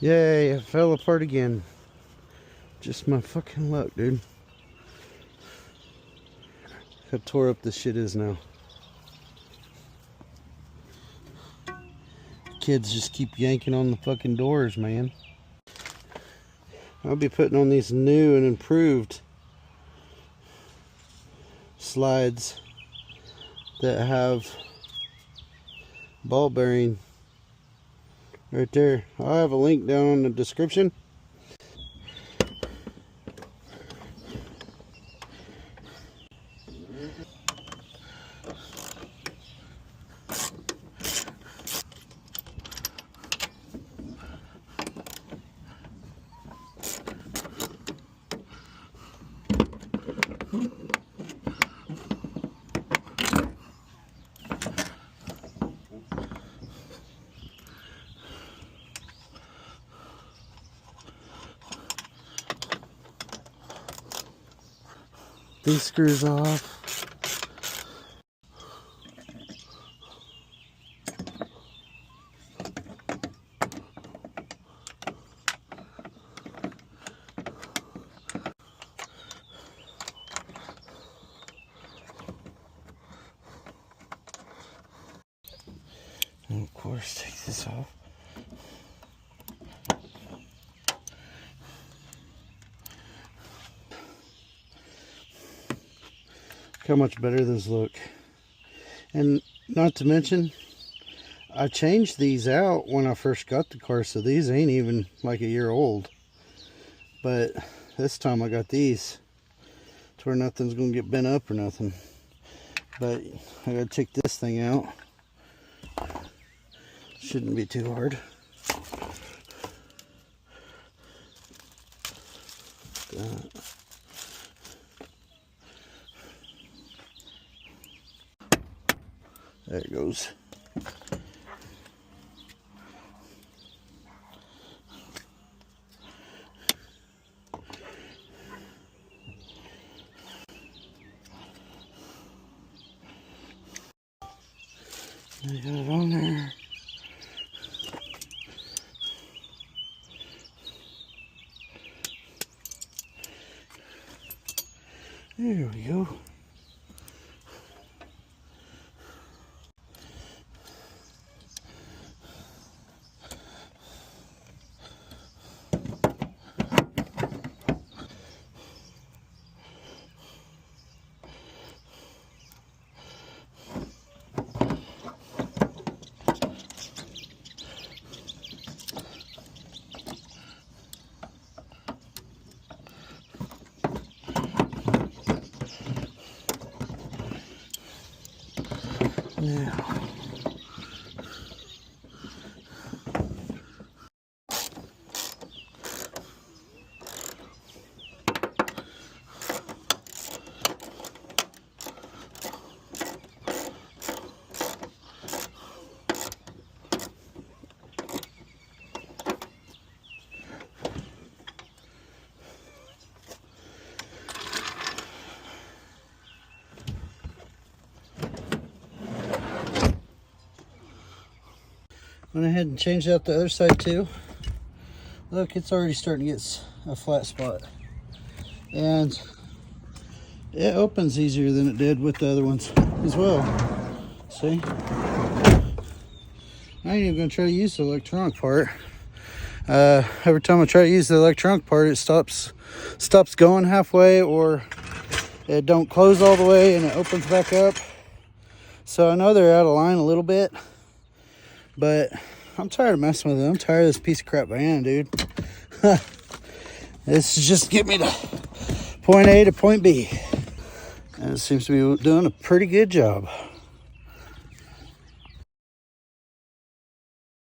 Yay, it fell apart again. Just my fucking luck, dude. How tore up this shit is now. Kids just keep yanking on the fucking doors, man. I'll be putting on these new and improved slides that have ball bearing right there. I'll have a link down in the description. These screws off. And of course, take this off. How much better those look. And not to mention, I changed these out when I first got the car, so these ain't even like a year old. But this time I got these to where nothing's gonna get bent up or nothing. But I gotta take this thing out. Shouldn't be too hard. There it goes. I got it on there. There we go. Now, went ahead and changed out the other side too. Look, it's already starting to get a flat spot. And it opens easier than it did with the other ones as well. See? I ain't even gonna try to use the electronic part. Every time I try to use the electronic part, it stops going halfway, or it don't close all the way and it opens back up. So I know they're out of line a little bit, but I'm tired of messing with it. I'm tired of this piece of crap van, dude. This is just get me to point A to point B. And it seems to be doing a pretty good job.